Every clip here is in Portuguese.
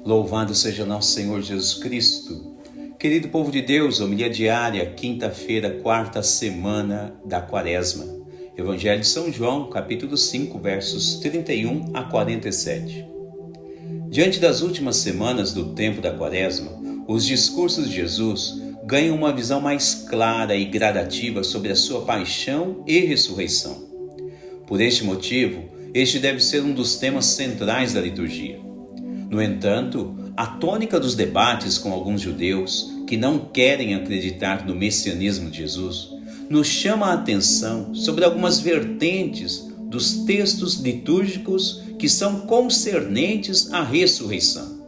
Louvado seja nosso Senhor Jesus Cristo. Querido povo de Deus, homilia diária, quinta-feira, quarta semana da Quaresma. Evangelho de São João, capítulo 5, versos 31 a 47. Diante das últimas semanas do tempo da Quaresma, os discursos de Jesus ganham uma visão mais clara e gradativa sobre a sua paixão e ressurreição. Por este motivo, este deve ser um dos temas centrais da liturgia. No entanto, a tônica dos debates com alguns judeus que não querem acreditar no messianismo de Jesus nos chama a atenção sobre algumas vertentes dos textos litúrgicos que são concernentes à ressurreição,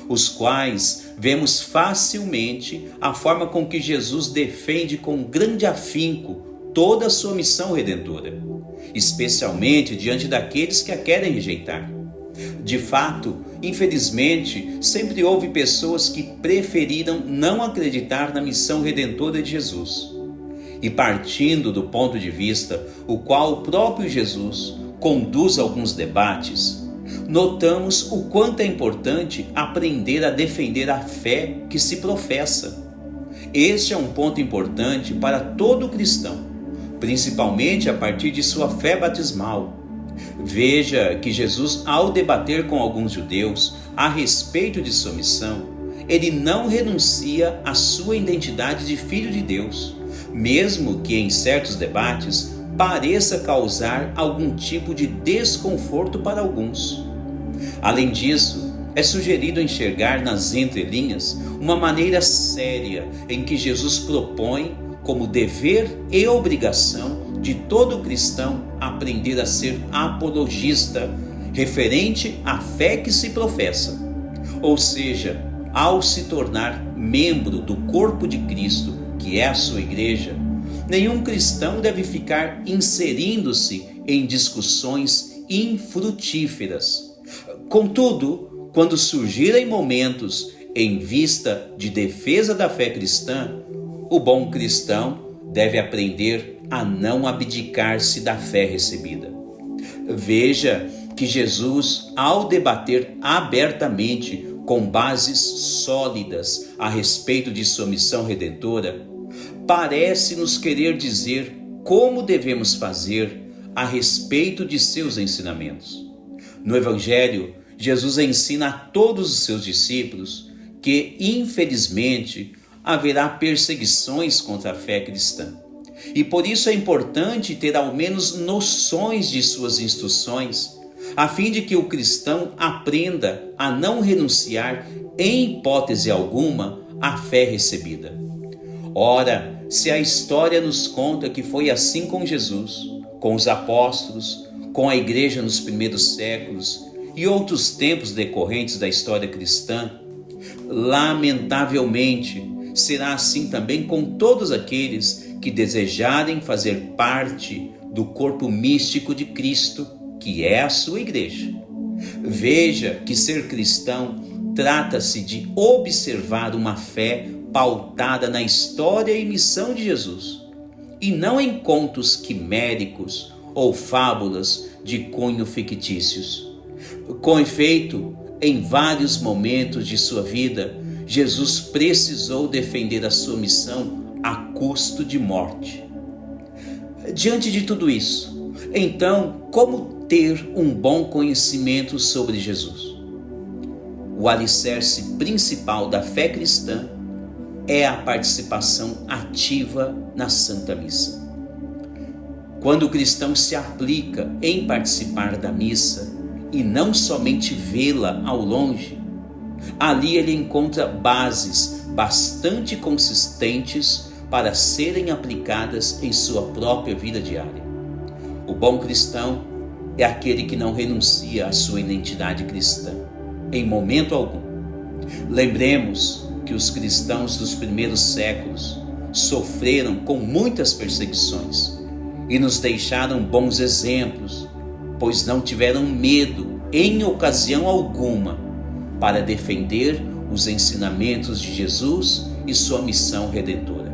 os quais vemos facilmente a forma com que Jesus defende com grande afinco toda a sua missão redentora, especialmente diante daqueles que a querem rejeitar. De fato, infelizmente, sempre houve pessoas que preferiram não acreditar na missão redentora de Jesus. E partindo do ponto de vista o qual o próprio Jesus conduz alguns debates, notamos o quanto é importante aprender a defender a fé que se professa. Este é um ponto importante para todo cristão, principalmente a partir de sua fé batismal. Veja que Jesus, ao debater com alguns judeus a respeito de sua missão, ele não renuncia à sua identidade de filho de Deus, mesmo que em certos debates pareça causar algum tipo de desconforto para alguns. Além disso, é sugerido enxergar nas entrelinhas uma maneira séria em que Jesus propõe como dever e obrigação de todo cristão aprender a ser apologista referente à fé que se professa. Ou seja, ao se tornar membro do corpo de Cristo, que é a sua igreja, nenhum cristão deve ficar inserindo-se em discussões infrutíferas. Contudo, quando surgirem momentos em vista de defesa da fé cristã, o bom cristão deve aprender a não abdicar-se da fé recebida. Veja que Jesus, ao debater abertamente com bases sólidas a respeito de sua missão redentora, parece nos querer dizer como devemos fazer a respeito de seus ensinamentos. No Evangelho, Jesus ensina a todos os seus discípulos que, infelizmente, haverá perseguições contra a fé cristã. E por isso é importante ter ao menos noções de suas instruções, a fim de que o cristão aprenda a não renunciar, em hipótese alguma, à fé recebida. Ora, se a história nos conta que foi assim com Jesus, com os apóstolos, com a igreja nos primeiros séculos e outros tempos decorrentes da história cristã, lamentavelmente será assim também com todos aqueles que desejarem fazer parte do corpo místico de Cristo, que é a sua igreja. Veja que ser cristão trata-se de observar uma fé pautada na história e missão de Jesus, e não em contos quiméricos ou fábulas de cunho fictícios. Com efeito, em vários momentos de sua vida, Jesus precisou defender a sua missão a custo de morte. Diante de tudo isso, então, como ter um bom conhecimento sobre Jesus? O alicerce principal da fé cristã é a participação ativa na Santa Missa. Quando o cristão se aplica em participar da missa e não somente vê-la ao longe, ali ele encontra bases bastante consistentes para serem aplicadas em sua própria vida diária. O bom cristão é aquele que não renuncia à sua identidade cristã, em momento algum. Lembremos que os cristãos dos primeiros séculos sofreram com muitas perseguições e nos deixaram bons exemplos, pois não tiveram medo, em ocasião alguma, para defender os ensinamentos de Jesus e sua missão redentora.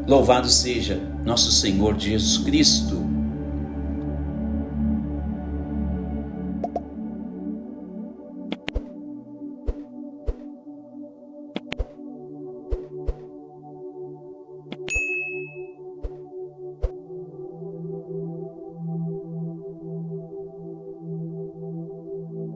Louvado seja nosso Senhor Jesus Cristo.